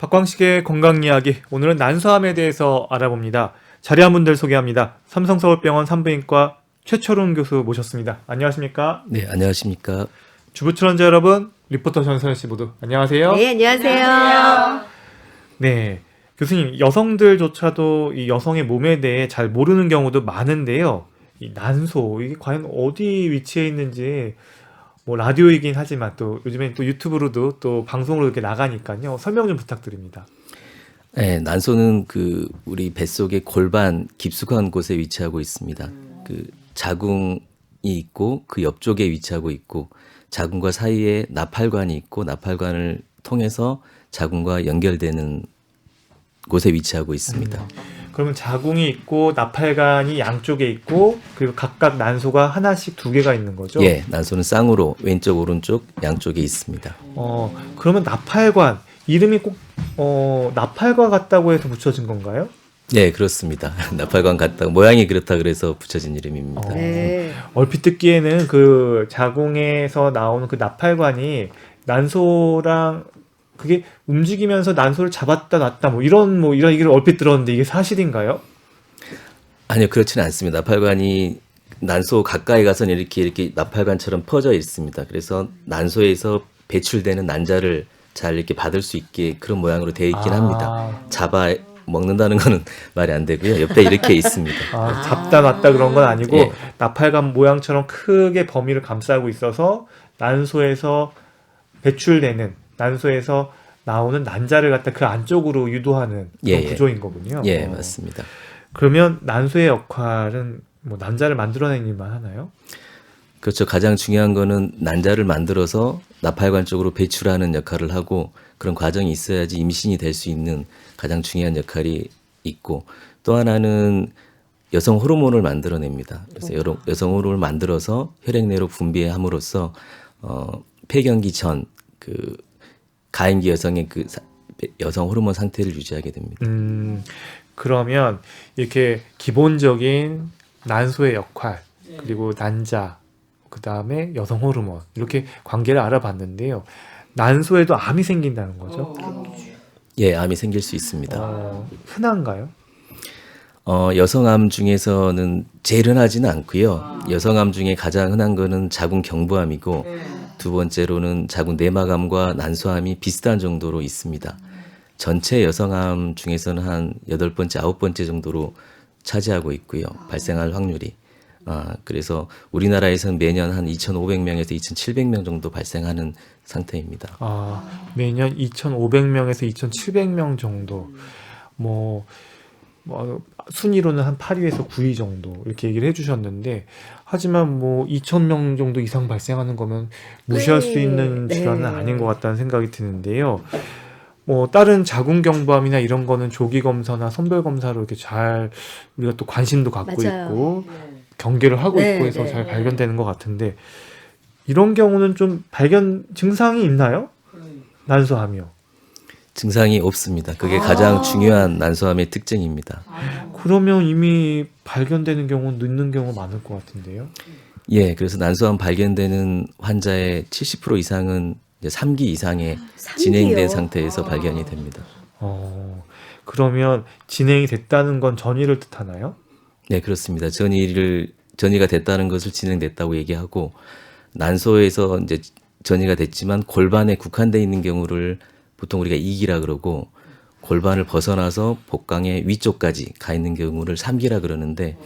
박광식의 건강 이야기. 오늘은 난소암에 대해서 알아봅니다. 자리한 분들 소개합니다. 삼성서울병원 산부인과 최철훈 교수 모셨습니다. 안녕하십니까? 네, 안녕하십니까? 주부 출연자 여러분, 리포터 전선혜 씨 모두 안녕하세요. 네, 안녕하세요. 네, 교수님, 여성들조차도 이 여성의 몸에 대해 잘 모르는 경우도 많은데요. 이 난소, 이게 과연 어디 위치해 있는지 뭐 라디오이긴 하지만 또 요즘엔 또 유튜브로도 또 방송으로 이렇게 나가니까요. 설명 좀 부탁드립니다. 네, 난소는 우리 뱃속의 골반 깊숙한 곳에 위치하고 있습니다. 자궁이 있고 그 옆쪽에 위치하고 있고 자궁과 사이에 나팔관이 있고 나팔관을 통해서 자궁과 연결되는 곳에 위치하고 있습니다. 그러면 자궁이 있고 나팔관이 양쪽에 있고 그리고 각각 난소가 하나씩 두 개가 있는 거죠? 예, 난소는 쌍으로 왼쪽 오른쪽 양쪽에 있습니다. 그러면 나팔관 이름이 꼭 나팔관 같다고 해서 붙여진 건가요? 네, 그렇습니다. 나팔관 같다 모양이 그렇다 그래서 붙여진 이름입니다. 네. 얼핏 듣기에는 그 자궁에서 나오는 그 나팔관이 난소랑 그게 움직이면서 난소를 잡았다 놨다 이런 얘기를 얼핏 들었는데 이게 사실인가요? 아니요, 그렇지는 않습니다. 나팔관이 난소 가까이 가서는 이렇게 나팔관처럼 퍼져 있습니다. 그래서 난소에서 배출되는 난자를 잘 이렇게 받을 수 있게 그런 모양으로 되어 있긴 합니다. 잡아 먹는다는 거는 말이 안 되고요. 옆에 이렇게 있습니다. 잡다 놨다 그런 건 아니고 예. 나팔관 모양처럼 크게 범위를 감싸고 있어서 난소에서 배출되는 난소에서 나오는 난자를 갖다 그 안쪽으로 유도하는 그런 예. 구조인 거군요. 예, 맞습니다. 그러면 난소의 역할은 뭐 난자를 만들어내는 일만 하나요? 그렇죠. 가장 중요한 거는 난자를 만들어서 나팔관 쪽으로 배출하는 역할을 하고 그런 과정이 있어야지 임신이 될 수 있는 가장 중요한 역할이 있고 또 하나는 여성 호르몬을 만들어냅니다. 그래서 여성 호르몬을 만들어서 혈액 내로 분비함으로써 폐경기 전 가임기 여성의 여성 호르몬 상태를 유지하게 됩니다. 그러면 이렇게 기본적인 난소의 역할 그리고 난자 그 다음에 여성 호르몬 이렇게 관계를 알아봤는데요. 난소에도 암이 생긴다는 거죠? 예, 암이 생길 수 있습니다. 흔한가요? 여성암 중에서는 제일 흔하지는 않고요. 여성암 중에 가장 흔한 거는 자궁 경부암이고 두 번째로는 자궁 내막암과 난소암이 비슷한 정도로 있습니다. 전체 여성암 중에서는 한 8번째, 9번째 정도로 차지하고 있고요. 발생할 확률이. 그래서 우리나라에서는 매년 한 2,500명에서 2,700명 정도 발생하는 상태입니다. 매년 2,500명에서 2,700명 정도. 순위로는 한 8위에서 9위 정도 이렇게 얘기를 해주셨는데 하지만 2,000명 정도 이상 발생하는 거면 무시할 수 있는 질환은 아닌 것 같다는 생각이 드는데요. 다른 자궁경부암이나 이런 거는 조기 검사나 선별 검사로 이렇게 잘 우리가 또 관심도 갖고 맞아요. 있고 경계를 하고 있고 해서 잘 발견되는 것 같은데 이런 경우는 좀 발견 증상이 있나요? 난소암이요. 증상이 없습니다. 그게 가장 중요한 난소암의 특징입니다. 그러면 이미 발견되는 경우는 늦는 경우가 많을 것 같은데요. 예, 그래서 난소암 발견되는 환자의 70% 이상은 이제 3기 이상의 진행된 상태에서 발견이 됩니다. 그러면 진행이 됐다는 건 전이를 뜻하나요? 네, 그렇습니다. 전이가 됐다는 것을 진행됐다고 얘기하고 난소에서 이제 전이가 됐지만 골반에 국한돼 있는 경우를 보통 우리가 2기라 그러고 골반을 벗어나서 복강의 위쪽까지 가 있는 경우를 3기라 그러는데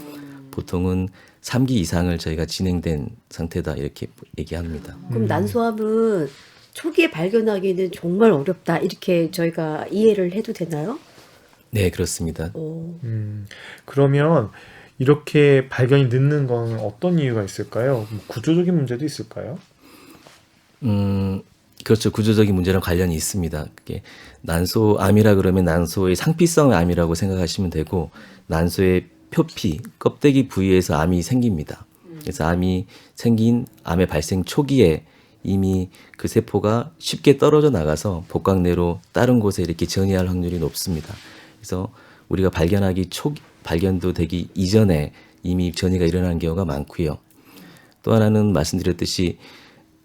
보통은 3기 이상을 저희가 진행된 상태다 이렇게 얘기합니다. 그럼 난소암은 초기에 발견하기는 정말 어렵다 이렇게 저희가 이해를 해도 되나요? 네, 그렇습니다. 그러면 이렇게 발견이 늦는 건 어떤 이유가 있을까요? 구조적인 문제도 있을까요? 그렇죠. 구조적인 문제랑 관련이 있습니다. 그게 난소암이라 그러면 난소의 상피성 암이라고 생각하시면 되고 난소의 표피, 껍데기 부위에서 암이 생깁니다. 그래서 암이 생긴 암의 발생 초기에 이미 그 세포가 쉽게 떨어져 나가서 복강 내로 다른 곳에 이렇게 전이할 확률이 높습니다. 그래서 우리가 발견도 되기 이전에 이미 전이가 일어나는 경우가 많고요. 또 하나는 말씀드렸듯이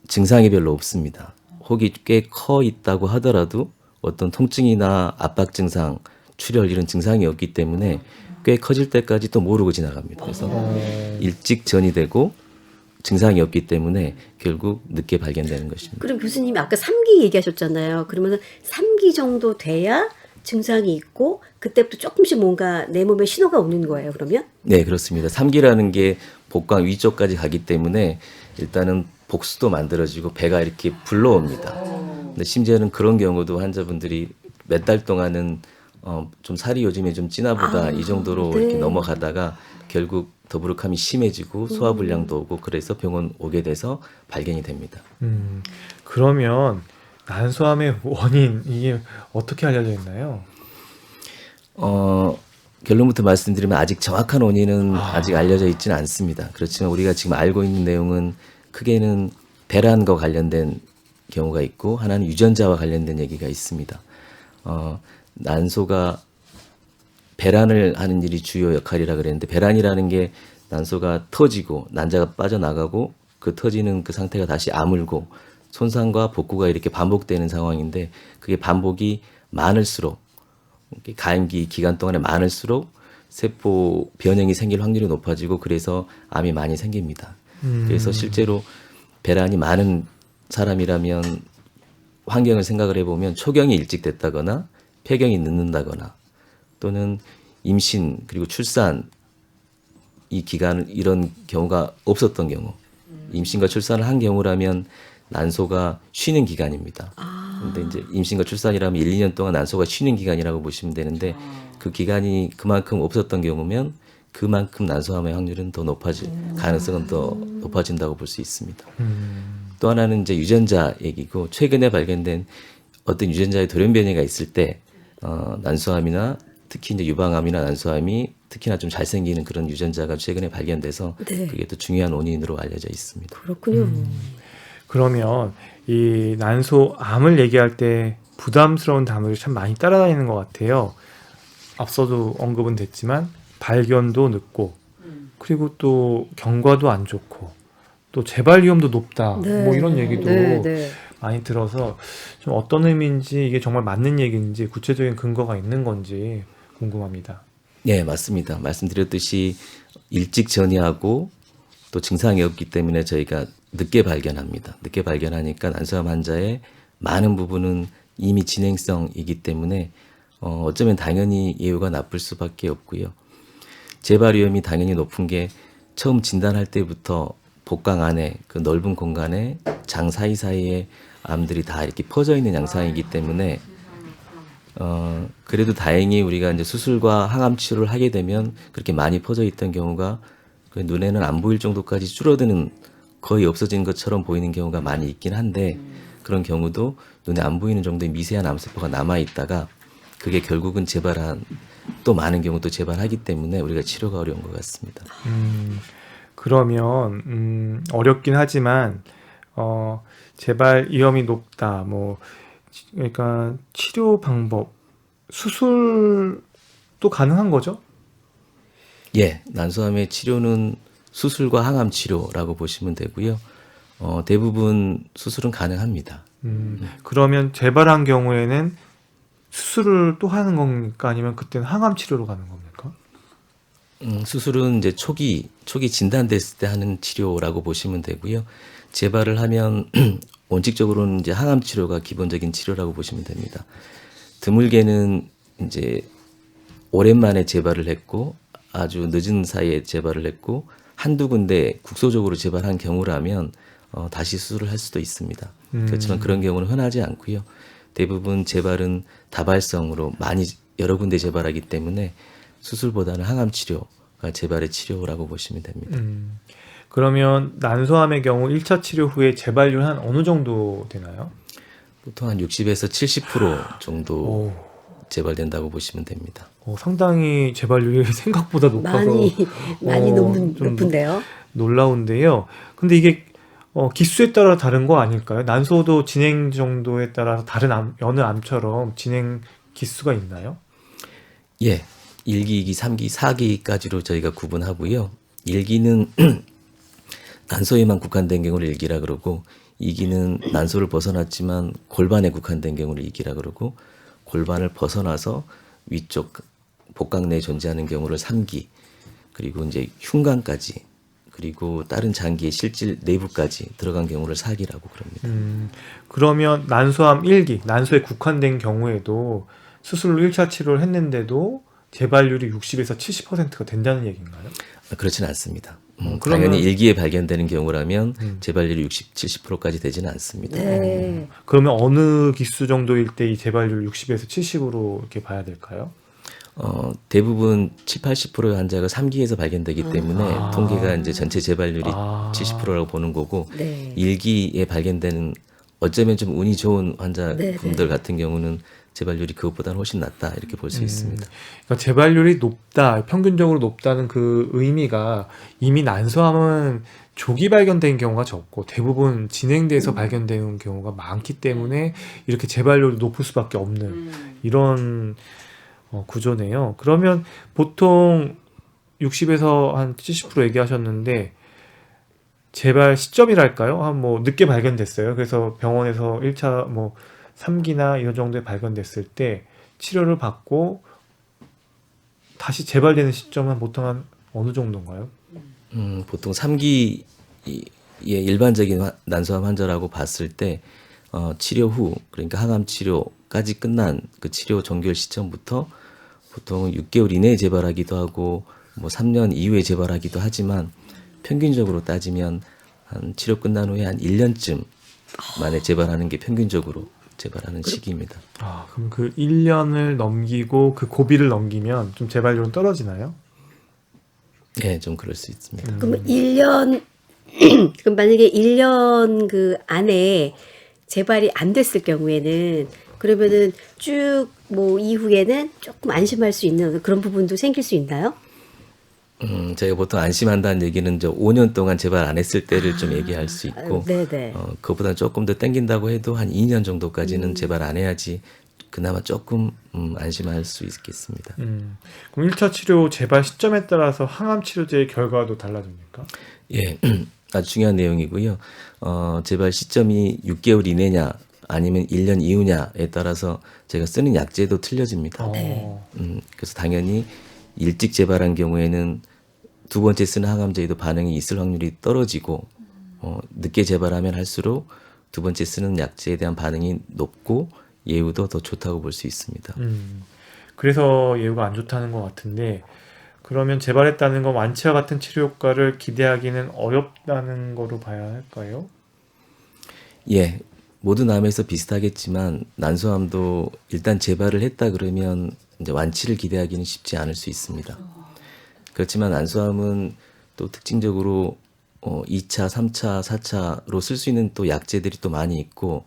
증상이 별로 없습니다. 혹이 꽤 커 있다고 하더라도 어떤 통증이나 압박 증상, 출혈 이런 증상이 없기 때문에 꽤 커질 때까지 또 모르고 지나갑니다. 그래서 일찍 전이 되고 증상이 없기 때문에 결국 늦게 발견되는 것입니다. 그럼 교수님이 아까 3기 얘기하셨잖아요. 그러면 3기 정도 돼야 증상이 있고 그때부터 조금씩 뭔가 내 몸에 신호가 오는 거예요. 그러면? 네, 그렇습니다. 3기라는 게 복강 위쪽까지 가기 때문에 일단은 복수도 만들어지고 배가 이렇게 불러옵니다. 근데 심지어는 그런 경우도 환자분들이 몇 달 동안은 좀 살이 요즘에 좀 찌나 보다 이 정도로 네. 이렇게 넘어가다가 결국 더부룩함이 심해지고 소화불량도 오고 그래서 병원 오게 돼서 발견이 됩니다. 그러면 난소암의 원인 이게 어떻게 알려져 있나요? 결론부터 말씀드리면 아직 정확한 원인은 아직 알려져 있지는 않습니다. 그렇지만 우리가 지금 알고 있는 내용은 크게는 배란과 관련된 경우가 있고 하나는 유전자와 관련된 얘기가 있습니다. 난소가 배란을 하는 일이 주요 역할이라 그랬는데 배란이라는 게 난소가 터지고 난자가 빠져나가고 그 터지는 그 상태가 다시 아물고 손상과 복구가 이렇게 반복되는 상황인데 그게 반복이 많을수록 가임기 기간 동안에 많을수록 세포 변형이 생길 확률이 높아지고 그래서 암이 많이 생깁니다. 그래서 실제로 배란이 많은 사람이라면 환경을 생각을 해보면 초경이 일찍 됐다거나 폐경이 늦는다거나 또는 임신 그리고 출산 이 기간 이런 경우가 없었던 경우 임신과 출산을 한 경우라면 난소가 쉬는 기간입니다. 근데 이제 임신과 출산이라면 1, 2년 동안 난소가 쉬는 기간이라고 보시면 되는데 그 기간이 그만큼 없었던 경우면 그만큼 난소암의 확률은 더 가능성은 더 높아진다고 볼 수 있습니다. 또 하나는 이제 유전자 얘기고 최근에 발견된 어떤 유전자의 돌연 변이가 있을 때 난소암이나 특히 이제 유방암이나 난소암이 특히나 좀 잘생기는 그런 유전자가 최근에 발견돼서 네. 그게 또 중요한 원인으로 알려져 있습니다. 그렇군요. 그러면 이 난소암을 얘기할 때 부담스러운 단어를 참 많이 따라다니는 것 같아요. 앞서도 언급은 됐지만 발견도 늦고 그리고 또 경과도 안 좋고 또 재발 위험도 높다. 네. 뭐 이런 얘기도 네, 네. 많이 들어서 좀 어떤 의미인지 이게 정말 맞는 얘기인지 구체적인 근거가 있는 건지 궁금합니다. 네, 맞습니다. 말씀드렸듯이 일찍 전이하고 또 증상이 없기 때문에 저희가 늦게 발견합니다. 늦게 발견하니까 난소암 환자의 많은 부분은 이미 진행성이기 때문에 어쩌면 당연히 예후가 나쁠 수밖에 없고요. 재발 위험이 당연히 높은 게 처음 진단할 때부터 복강 안에 그 넓은 공간에 장 사이사이에 암들이 다 이렇게 퍼져 있는 양상이기 때문에 그래도 다행히 우리가 이제 수술과 항암 치료를 하게 되면 그렇게 많이 퍼져 있던 경우가 그 눈에는 안 보일 정도까지 줄어드는 거의 없어진 것처럼 보이는 경우가 많이 있긴 한데 그런 경우도 눈에 안 보이는 정도의 미세한 암세포가 남아 있다가 그게 결국은 또 많은 경우도 재발하기 때문에 우리가 치료가 어려운 것 같습니다. 그러면 어렵긴 하지만 재발 위험이 높다. 뭐 그러니까 치료 방법 수술도 가능한 거죠? 예, 난소암의 치료는 수술과 항암 치료라고 보시면 되고요. 대부분 수술은 가능합니다. 그러면 재발한 경우에는 수술을 또 하는 겁니까? 아니면 그때는 항암 치료로 가는 겁니까? 수술은 이제 초기 진단됐을 때 하는 치료라고 보시면 되고요. 재발을 하면 원칙적으로는 이제 항암 치료가 기본적인 치료라고 보시면 됩니다. 드물게는 이제 오랜만에 재발을 했고 아주 늦은 사이에 재발을 했고 한두 군데 국소적으로 재발한 경우라면 다시 수술을 할 수도 있습니다. 그렇지만 그런 경우는 흔하지 않고요. 대부분 재발은 다발성으로 많이 여러 군데 재발하기 때문에 수술보다는 항암 치료가 재발의 치료라고 보시면 됩니다. 그러면 난소암의 경우 1차 치료 후에 재발률 한 어느 정도 되나요? 보통 한 60에서 70% 정도 오, 재발된다고 보시면 됩니다. 상당히 재발률이 생각보다 높아서 많이 좀 높은데요. 놀라운데요. 근데 이게 기수에 따라 다른 거 아닐까요? 난소도 진행 정도에 따라서 다른 여느 암처럼 진행 기수가 있나요? 예, 1기, 2기, 3기, 4기까지로 저희가 구분하고요. 1기는 난소에만 국한된 경우를 1기라 그러고 2기는 난소를 벗어났지만 골반에 국한된 경우를 2기라 그러고 골반을 벗어나서 위쪽 복강 내에 존재하는 경우를 3기, 그리고 이제 흉관까지, 그리고 다른 장기의 실질 내부까지 들어간 경우를 4기라고 그럽니다. 그러면 난소암 1기, 난소에 국한된 경우에도 수술로 1차 치료를 했는데도 재발률이 60에서 70%가 된다는 얘기인가요? 그렇지는 않습니다. 그러면- 당연히 1기에 발견되는 경우라면 재발률이 60, 70%까지 되지는 않습니다. 네. 그러면 어느 기수 정도일 때 이 재발률 60에서 70으로 이렇게 봐야 될까요? 대부분 7, 80%의 환자가 3기에서 발견되기 때문에 통계가 이제 전체 재발률이 70%라고 보는 거고, 네. 1기에 발견되는 어쩌면 좀 운이 좋은 환자분들 네. 같은 경우는 재발률이 그것보다는 훨씬 낮다 이렇게 볼 수 있습니다. 그러니까 재발률이 높다, 평균적으로 높다는 그 의미가 이미 난소암은 조기 발견된 경우가 적고 대부분 진행돼서 발견되는 경우가 많기 때문에 이렇게 재발률이 높을 수밖에 없는 이런 구조네요. 그러면 보통 60에서 한 70% 얘기하셨는데 재발 시점이랄까요? 한 뭐 늦게 발견됐어요. 그래서 병원에서 1차 뭐 3기나 이런 정도에 발견됐을 때 치료를 받고 다시 재발되는 시점은 보통 한 어느 정도인가요? 보통 3기의 일반적인 난소암 환자라고 봤을 때 치료 후, 그러니까 항암 치료까지 끝난 그 치료 종결 시점부터 보통 6개월 이내에 재발하기도 하고 뭐 3년 이후에 재발하기도 하지만 평균적으로 따지면 한 치료 끝난 후에 한 1년쯤 만에 재발하는 게 평균적으로 재발하는 시기입니다. 그럼 그 1년을 넘기고 그 고비를 넘기면 좀 재발률은 떨어지나요? 네, 좀 그럴 수 있습니다. 그럼 1년 그럼 만약에 1년 그 안에 재발이 안 됐을 경우에는 그러면은 쭉 뭐 이후에는 조금 안심할 수 있는 그런 부분도 생길 수 있나요? 저희가 보통 안심한다는 얘기는 저 5년 동안 재발 안 했을 때를 좀 얘기할 수 있고, 네네. 그것보다 조금 더 땡긴다고 해도 한 2년 정도까지는 재발 안 해야지 그나마 조금 안심할 수 있겠습니다. 그럼 1차 치료 재발 시점에 따라서 항암 치료제의 결과도 달라집니까? 예, 아주 중요한 내용이고요. 재발 시점이 6개월 이내냐 아니면 1년 이후냐에 따라서 제가 쓰는 약제도 틀려집니다. 그래서 당연히 일찍 재발한 경우에는 두 번째 쓰는 항암제에도 반응이 있을 확률이 떨어지고, 늦게 재발하면 할수록 두 번째 쓰는 약제에 대한 반응이 높고 예후도 더 좋다고 볼 수 있습니다. 그래서 예후가 안 좋다는 것 같은데 그러면 재발했다는 건 완치와 같은 치료 효과를 기대하기는 어렵다는 거로 봐야 할까요? 예, 모든 암에서 비슷하겠지만 난소암도 일단 재발을 했다 그러면 이제 완치를 기대하기는 쉽지 않을 수 있습니다. 그렇지만 난소암은 또 특징적으로 2차, 3차, 4차로 쓸 수 있는 또 약제들이 또 많이 있고,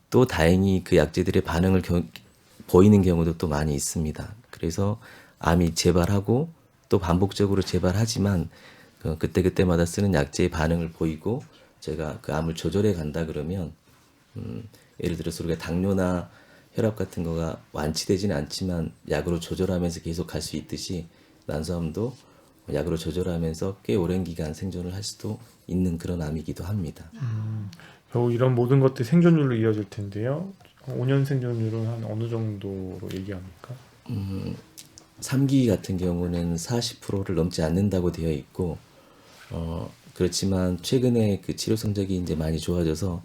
또 다행히 그 약제들의 반응을 보이는 경우도 또 많이 있습니다. 그래서 암이 재발하고 또 반복적으로 재발하지만 그때그때마다 쓰는 약제의 반응을 보이고 제가 그 암을 조절해 간다 그러면 예를 들어서 우리가 당뇨나 혈압 같은 거가 완치되지는 않지만 약으로 조절하면서 계속 갈 수 있듯이 난소암도 약으로 조절하면서 꽤 오랜 기간 생존을 할 수도 있는 그런 암이기도 합니다. 결국 이런 모든 것들이 생존율로 이어질 텐데요. 5년 생존율은 한 어느 정도로 얘기합니까? 3기 같은 경우는 40%를 넘지 않는다고 되어 있고, 그렇지만 최근에 그 치료 성적이 이제 많이 좋아져서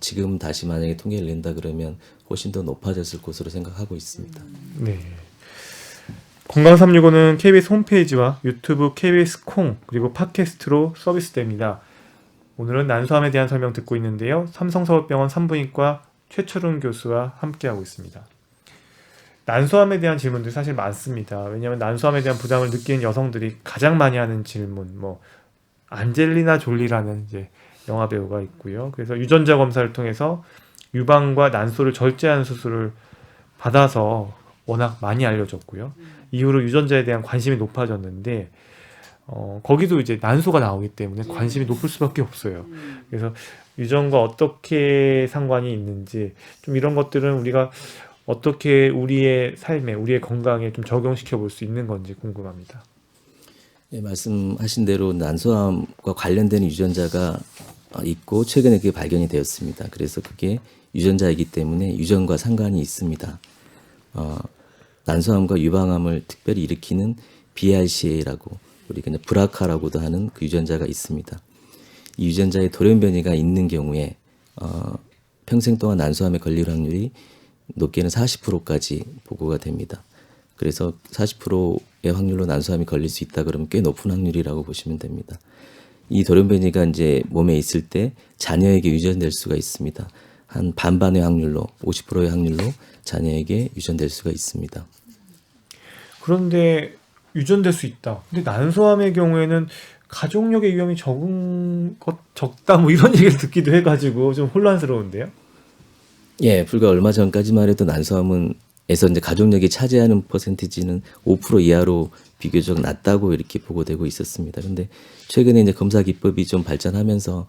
지금 다시 만약에 통계를 낸다 그러면 훨씬 더 높아졌을 것으로 생각하고 있습니다. 네. 건강365는 KBS 홈페이지와 유튜브 KBS 콩 그리고 팟캐스트로 서비스됩니다. 오늘은 난소암에 대한 설명 듣고 있는데요. 삼성서울병원 산부인과 최철훈 교수와 함께하고 있습니다. 난소암에 대한 질문들이 사실 많습니다. 왜냐하면 난소암에 대한 부담을 느끼는 여성들이 가장 많이 하는 질문, 뭐 안젤리나 졸리라는 이제 영화 배우가 있고요. 그래서 유전자 검사를 통해서 유방과 난소를 절제하는 수술을 받아서 워낙 많이 알려졌고요. 이후로 유전자에 대한 관심이 높아졌는데 거기도 이제 난소가 나오기 때문에 관심이 높을 수밖에 없어요. 그래서 유전과 어떻게 상관이 있는지 좀 이런 것들은 우리가 어떻게 우리의 삶에 우리의 건강에 좀 적용시켜 볼 수 있는 건지 궁금합니다. 네, 말씀하신 대로 난소암과 관련된 유전자가 있고 최근에 그게 발견이 되었습니다. 그래서 그게 유전자이기 때문에 유전과 상관이 있습니다. 난소암과 유방암을 특별히 일으키는 BRCA라고 우리가 이제 브라카라고도 하는 그 유전자가 있습니다. 이 유전자의 돌연변이가 있는 경우에 평생 동안 난소암에 걸릴 확률이 높게는 40%까지 보고가 됩니다. 그래서 40%의 확률로 난소암이 걸릴 수 있다 그러면 꽤 높은 확률이라고 보시면 됩니다. 이 돌연변이가 이제 몸에 있을 때 자녀에게 유전될 수가 있습니다. 한 반반의 확률로 50%의 확률로 자녀에게 유전될 수가 있습니다. 그런데 유전될 수 있다. 근데 난소암의 경우에는 가족력의 위험이 적다 뭐 이런 얘기를 듣기도 해가지고 좀 혼란스러운데요. 예, 불과 얼마 전까지만 해도 난소암에서 이제 가족력이 차지하는 퍼센티지는 5% 이하로 비교적 낮다고 이렇게 보고되고 있었습니다. 근데 최근에 이제 검사 기법이 좀 발전하면서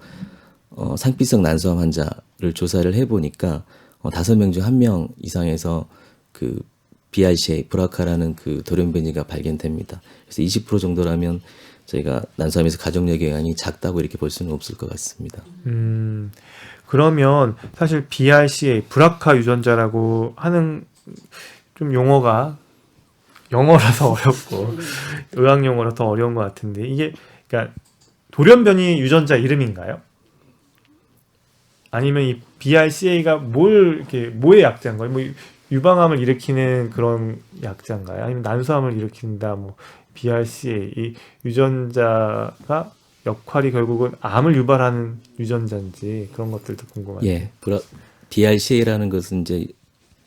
상피성 난소암 환자를 조사를 해보니까 5명 중 1명 이상에서 그 BRCA, 브라카라는 그 돌연변이가 발견됩니다. 그래서 20% 정도라면 저희가 난소암에서 가족력의 영향이 작다고 이렇게 볼 수는 없을 것 같습니다. 그러면 사실 BRCA, 브라카 유전자라고 하는 좀 용어가 영어라서 어렵고 의학 용어라 더 어려운 것 같은데 이게 그러니까 돌연변이 유전자 이름인가요? 아니면 이 BRCA가 뭐의 약자인가요? 뭐 유방암을 일으키는 그런 약자인가요? 아니면 난소암을 일으킨다 뭐 BRCA 이 유전자가 역할이 결국은 암을 유발하는 유전자인지 그런 것들도 궁금해요. 예, BRCA라는 것은 이제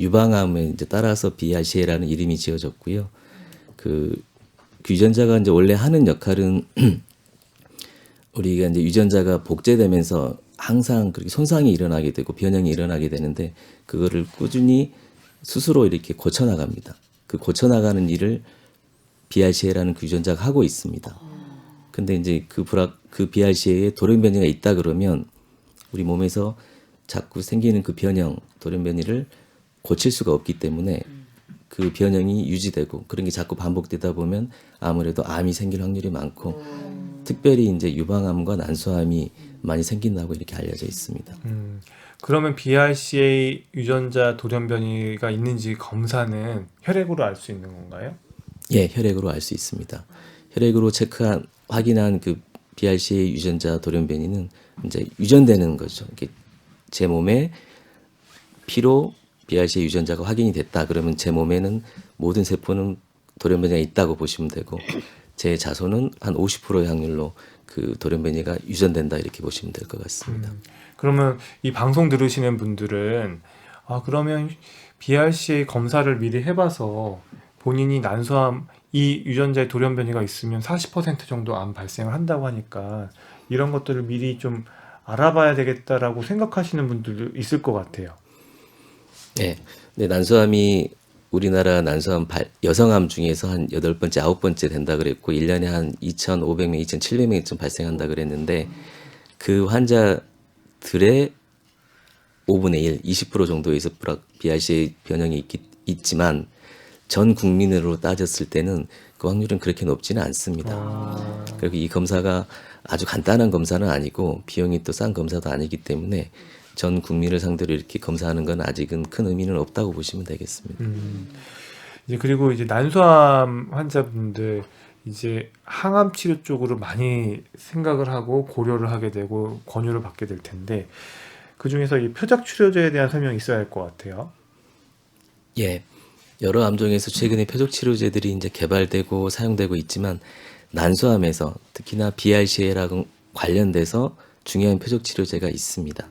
유방암에 이제 따라서 BRCA라는 이름이 지어졌고요. 그 유전자가 이제 원래 하는 역할은 우리가 이제 유전자가 복제되면서 항상 그렇게 손상이 일어나게 되고 변형이 일어나게 되는데 그거를 꾸준히 스스로 이렇게 고쳐나갑니다. 그 고쳐나가는 일을 BRCA라는 그 유전자가 하고 있습니다. 근데 이제 그 BRCA에 돌연변이가 있다 그러면 우리 몸에서 자꾸 생기는 그 변형, 돌연변이를 고칠 수가 없기 때문에 그 변형이 유지되고 그런 게 자꾸 반복되다 보면 아무래도 암이 생길 확률이 많고 특별히 이제 유방암과 난소암이 많이 생긴다고 이렇게 알려져 있습니다. 그러면 BRCA 유전자 돌연변이가 있는지 검사는 혈액으로 알 수 있는 건가요? 예, 혈액으로 알 수 있습니다. 혈액으로 확인한 그 BRCA 유전자 돌연변이는 이제 유전되는 거죠. 이렇게 제 몸에 피로 BRCA 유전자가 확인이 됐다 그러면 제 몸에는 모든 세포는 돌연변이가 있다고 보시면 되고 제 자손은 한 50%의 확률로 그 돌연변이가 유전된다 이렇게 보시면 될 것 같습니다. 그러면 이 방송 들으시는 분들은 그러면 BRCA 검사를 미리 해봐서 본인이 난소암 이 유전자의 돌연변이가 있으면 40% 정도 암 발생을 한다고 하니까 이런 것들을 미리 좀 알아봐야 되겠다라고 생각하시는 분들도 있을 것 같아요. 네, 난소암이 우리나라 난소암 여성암 중에서 한 8번째, 9번째 된다 그랬고 1년에 한 2,500명, 2,700명쯤 발생한다 그랬는데 그 환자들의 5분의 1, 20% 정도에서 BRCA 변형이 있지만 전 국민으로 따졌을 때는 그 확률은 그렇게 높지는 않습니다. 그리고 이 검사가 아주 간단한 검사는 아니고 비용이 또 싼 검사도 아니기 때문에 전 국민을 상대로 이렇게 검사하는 건 아직은 큰 의미는 없다고 보시면 되겠습니다. 이제 그리고 이제 난소암 환자분들 이제 항암 치료 쪽으로 많이 생각을 하고 고려를 하게 되고 권유를 받게 될 텐데 그 중에서 이 표적 치료제에 대한 설명이 있어야 할 것 같아요. 예, 여러 암종에서 최근에 표적 치료제들이 이제 개발되고 사용되고 있지만 난소암에서 특히나 BRCA랑 관련돼서 중요한 표적 치료제가 있습니다.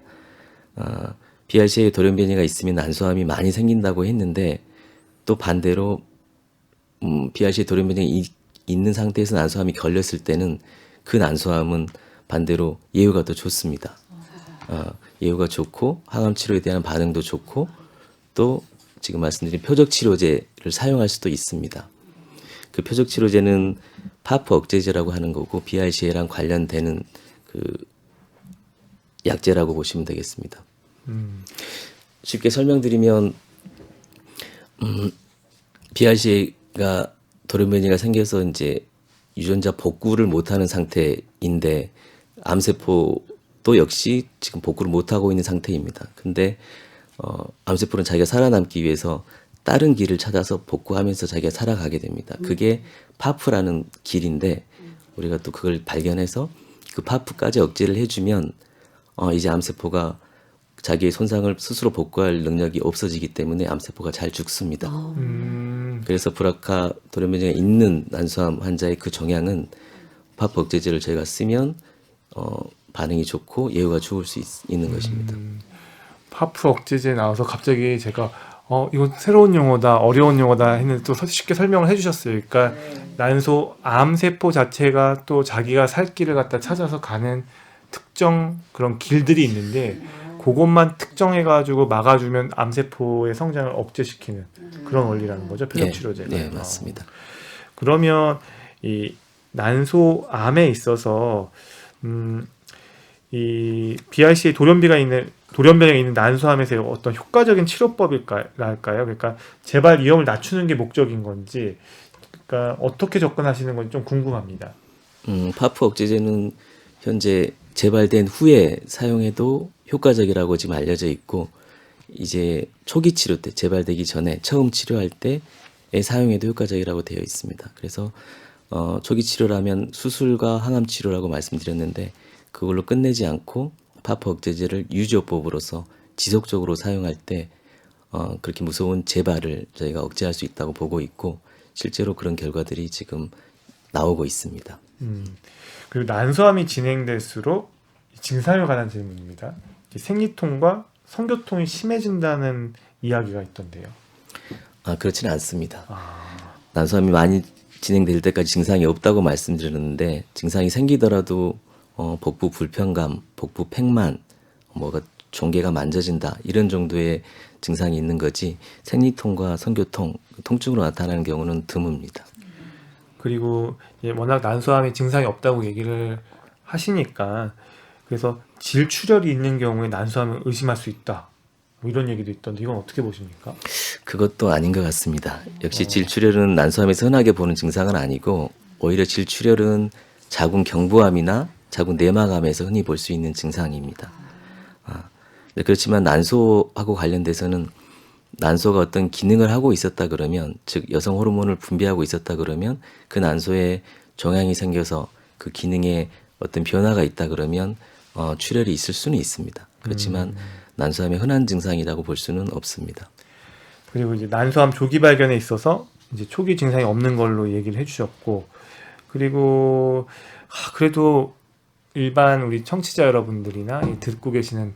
BRCA 돌연변이가 있으면 난소암이 많이 생긴다고 했는데 또 반대로 BRCA 돌연변이가 있는 상태에서 난소암이 걸렸을 때는 그 난소암은 반대로 예후가 더 좋습니다. 예후가 좋고 항암 치료에 대한 반응도 좋고 또 지금 말씀드린 표적 치료제를 사용할 수도 있습니다. 그 표적 치료제는 파프 억제제라고 하는 거고 BRCA랑 관련되는 그 약제라고 보시면 되겠습니다. 쉽게 설명드리면 BRCA가 돌연변이가 생겨서 이제 유전자 복구를 못하는 상태인데 암세포 또 역시 지금 복구를 못하고 있는 상태입니다. 근데 암세포는 자기가 살아남기 위해서 다른 길을 찾아서 복구하면서 자기가 살아가게 됩니다. 그게 파프라는 길인데 우리가 또 그걸 발견해서 그 파프까지 억제를 해주면 이제 암세포가 자기의 손상을 스스로 복구할 능력이 없어지기 때문에 암세포가 잘 죽습니다. 그래서 브라카 돌연변이가 있는 난소암 환자의 그 종양은 파프 억제제를 저희가 쓰면 반응이 좋고 예후가 좋을 수 있는 것입니다. 파프 억제제 나와서 갑자기 제가 이건 새로운 용어다, 어려운 용어다 했는데 또 쉽게 설명을 해주셨어요. 그러니까 난소 암세포 자체가 또 자기가 살 길을 갖다 찾아서 가는 특정 그런 길들이 있는데 그것만 특정해가지고 막아주면 암세포의 성장을 억제시키는 그런 원리라는 거죠. 표적치료제가. 네, 맞습니다. 그러면 이 난소암에 있어서 이 BRC의 돌연변이가 있는 난소암에서 어떤 효과적인 치료법일까요? 그러니까 재발 위험을 낮추는 게 목적인 건지, 그러니까 어떻게 접근하시는 건지 좀 궁금합니다. 파프 억제제는 현재 재발된 후에 사용해도 효과적이라고 지금 알려져 있고, 이제 초기 치료 때 재발되기 전에 처음 치료할 때에 사용해도 효과적이라고 되어 있습니다. 그래서 초기 치료라면 수술과 항암 치료라고 말씀드렸는데 그걸로 끝내지 않고 파프 억제제를 유지요법으로서 지속적으로 사용할 때 그렇게 무서운 재발을 저희가 억제할 수 있다고 보고 있고 실제로 그런 결과들이 지금 나오고 있습니다. 그리고 난소암이 진행될수록 증상에 관한 질문입니다. 생리통과 성교통이 심해진다는 이야기가 있던데요. 그렇지는 않습니다. 난소암이 많이 진행될 때까지 증상이 없다고 말씀드렸는데 증상이 생기더라도 복부 불편감, 복부 팽만, 뭐가 종괴가 만져진다 이런 정도의 증상이 있는 거지 생리통과 성교통, 통증으로 나타나는 경우는 드뭅니다. 그리고 워낙 난소암에 증상이 없다고 얘기를 하시니까 그래서 질출혈이 있는 경우에 난소암을 의심할 수 있다. 뭐 이런 얘기도 있던데 이건 어떻게 보십니까? 그것도 아닌 것 같습니다. 역시 질출혈은 난소암에서 흔하게 보는 증상은 아니고 오히려 질출혈은 자궁 경부암이나 자궁 내막암에서 흔히 볼 수 있는 증상입니다. 그렇지만 난소하고 관련돼서는 난소가 어떤 기능을 하고 있었다 그러면, 즉 여성 호르몬을 분비하고 있었다 그러면 그 난소에 종양이 생겨서 그 기능에 어떤 변화가 있다 그러면 출혈이 있을 수는 있습니다. 그렇지만 난소암의 흔한 증상이라고 볼 수는 없습니다. 그리고 이제 난소암 조기 발견에 있어서 이제 초기 증상이 없는 걸로 얘기를 해주셨고, 그리고 그래도 일반 우리 청취자 여러분들이나 듣고 계시는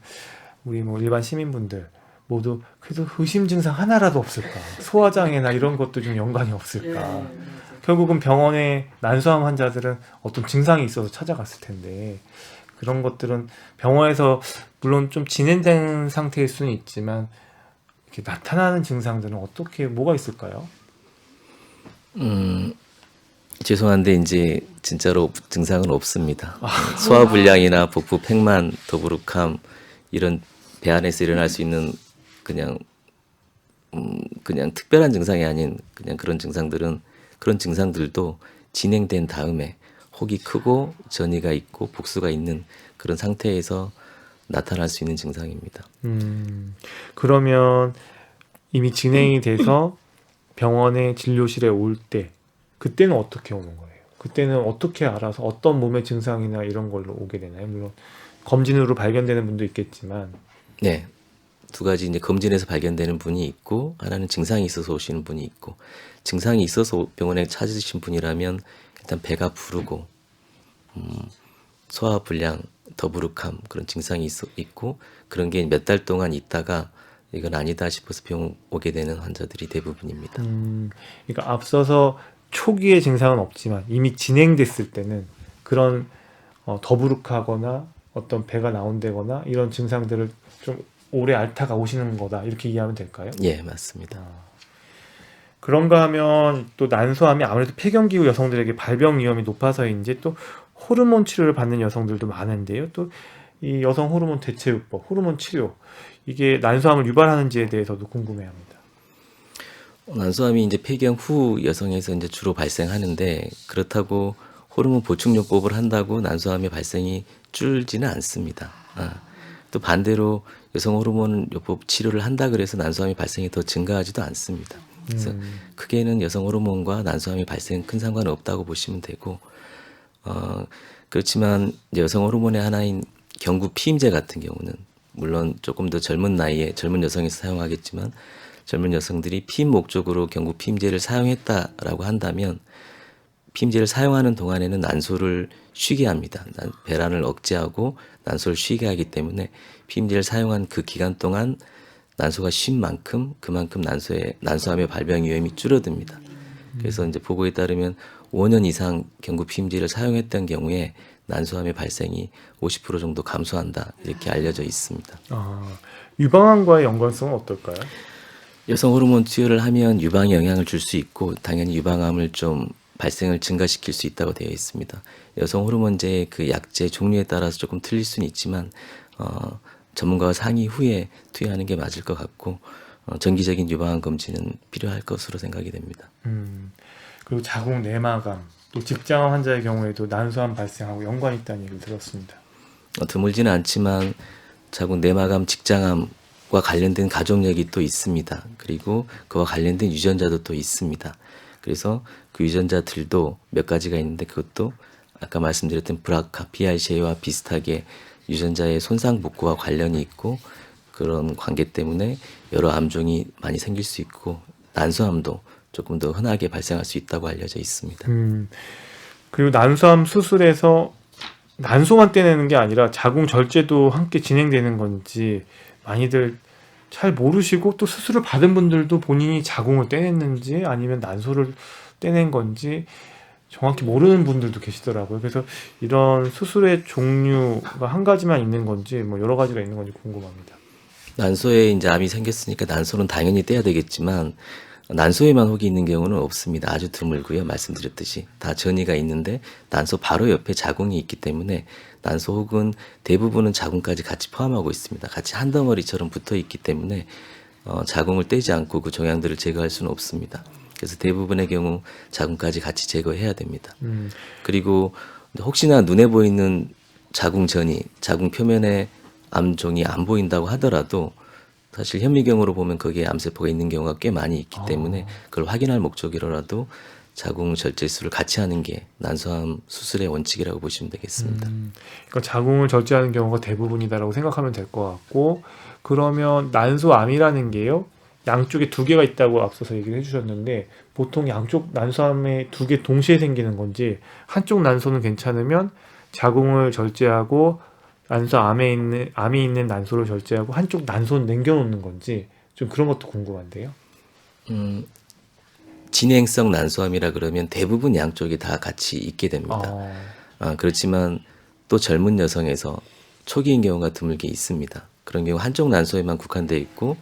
우리 뭐 일반 시민분들 모두 그래도 의심 증상 하나라도 없을까? 소화장애나 이런 것도 좀 연관이 없을까? 결국은 병원에 난소암 환자들은 어떤 증상이 있어서 찾아갔을 텐데 그런 것들은 병원에서 물론 좀 진행된 상태일 수는 있지만 이렇게 나타나는 증상들은 뭐가 있을까요? 죄송한데 이제 진짜로 증상은 없습니다. 소화불량이나 복부 팽만, 더부룩함 이런 배 안에서 일어날 수 있는 그냥 특별한 증상이 아닌 그냥 그런 증상들도 진행된 다음에 혹이 크고 전이가 있고 복수가 있는 그런 상태에서 나타날 수 있는 증상입니다. 그러면 이미 진행이 돼서 병원에 진료실에 올 때 그때는 어떻게 오는 거예요? 그때는 어떻게 알아서 어떤 몸의 증상이나 이런 걸로 오게 되나요? 물론 검진으로 발견되는 분도 있겠지만. 네. 두 가지 이제 검진에서 발견되는 분이 있고 하나는 증상이 있어서 오시는 분이 있고, 증상이 있어서 병원에 찾으신 분이라면 일단 배가 부르고 소화불량, 더부룩함 그런 증상이 있고 그런 게 몇 달 동안 있다가 이건 아니다 싶어서 병원 오게 되는 환자들이 대부분입니다. 그러니까 앞서서 초기의 증상은 없지만 이미 진행됐을 때는 그런 더부룩하거나 어떤 배가 나온다거나 이런 증상들을 좀 오래 앓다가 오시는 거다 이렇게 이해하면 될까요? 예, 맞습니다. 그런가 하면 또 난소암이 아무래도 폐경기후 여성들에게 발병 위험이 높아서인지 또 호르몬 치료를 받는 여성들도 많은데요. 또 이 여성 호르몬 대체요법, 호르몬 치료 이게 난소암을 유발하는지에 대해서도 궁금해합니다. 난소암이 이제 폐경 후 여성에서 이제 주로 발생하는데 그렇다고 호르몬 보충요법을 한다고 난소암의 발생이 줄지는 않습니다. 또 반대로 여성 호르몬 요법 치료를 한다 그래서 난소암의 발생이 더 증가하지도 않습니다. 그래서 크게는 여성 호르몬과 난소암의 발생 큰 상관은 없다고 보시면 되고, 그렇지만 이제 여성 호르몬의 하나인 경구 피임제 같은 경우는 물론 조금 더 젊은 나이에 젊은 여성에서 사용하겠지만 젊은 여성들이 피임 목적으로 경구 피임제를 사용했다라고 한다면 피임제를 사용하는 동안에는 난소를 쉬게 합니다. 배란을 억제하고 난소를 쉬게 하기 때문에 피임제를 사용한 그 기간 동안 난소가 쉰 만큼 그만큼 난소암의 발병 위험이 줄어듭니다. 그래서 이제 보고에 따르면 5년 이상 경구 피임제를 사용했던 경우에 난소암의 발생이 50% 정도 감소한다 이렇게 알려져 있습니다. 유방암과의 연관성은 어떨까요? 여성 호르몬 투여를 하면 유방에 영향을 줄 수 있고 당연히 유방암을 좀 발생을 증가시킬 수 있다고 되어 있습니다. 여성 호르몬제의 그 약제 종류에 따라서 조금 틀릴 수는 있지만 전문가와 상의 후에 투여하는 게 맞을 것 같고 정기적인 유방암 검진은 필요할 것으로 생각이 됩니다. 그리고 자궁 내막암, 또 직장암 환자의 경우에도 난소암 발생하고 연관이 있다는 얘기를 들었습니다. 드물지는 않지만 자궁 내막암, 직장암과 관련된 가족력이 또 있습니다. 그리고 그와 관련된 유전자도 또 있습니다. 그래서 그 유전자들도 몇 가지가 있는데 그것도 아까 말씀드렸던 브라카, BRCA와 비슷하게 유전자의 손상 복구와 관련이 있고 그런 관계 때문에 여러 암종이 많이 생길 수 있고 난소암도 조금 더 흔하게 발생할 수 있다고 알려져 있습니다. 그리고 난소암 수술에서 난소만 떼내는 게 아니라 자궁 절제도 함께 진행되는 건지 많이들 잘 모르시고 또 수술을 받은 분들도 본인이 자궁을 떼냈는지 아니면 난소를 떼낸 건지 정확히 모르는 분들도 계시더라고요. 그래서 이런 수술의 종류가 한 가지만 있는 건지 뭐 여러 가지가 있는 건지 궁금합니다. 난소에 이제 암이 생겼으니까 난소는 당연히 떼야 되겠지만 난소에만 혹이 있는 경우는 없습니다. 아주 드물고요. 말씀드렸듯이 다 전이가 있는데 난소 바로 옆에 자궁이 있기 때문에 난소 혹은 대부분은 자궁까지 같이 포함하고 있습니다. 같이 한 덩어리처럼 붙어 있기 때문에 자궁을 떼지 않고 그 종양들을 제거할 수는 없습니다. 그래서 대부분의 경우 자궁까지 같이 제거해야 됩니다. 그리고 혹시나 눈에 보이는 자궁전이 자궁 표면에 암종이 안 보인다고 하더라도 사실 현미경으로 보면 거기에 암세포가 있는 경우가 꽤 많이 있기 때문에 그걸 확인할 목적으로라도 자궁 절제술을 같이 하는 게 난소암 수술의 원칙이라고 보시면 되겠습니다. 그러니까 자궁을 절제하는 경우가 대부분이다라고 생각하면 될 것 같고, 그러면 난소암이라는 게요, 양쪽에 두 개가 있다고 앞서서 얘기를 해주셨는데 보통 양쪽 난소암에 두 개 동시에 생기는 건지 한쪽 난소는 괜찮으면 자궁을 절제하고 난소암이 있는 난소를 절제하고 한쪽 난소는 남겨놓는 건지 좀 그런 것도 궁금한데요. 진행성 난소암이라 그러면 대부분 양쪽이 다 같이 있게 됩니다. 그렇지만 또 젊은 여성에서 초기인 경우가 드물게 있습니다. 그런 경우 한쪽 난소에만 국한되어 있고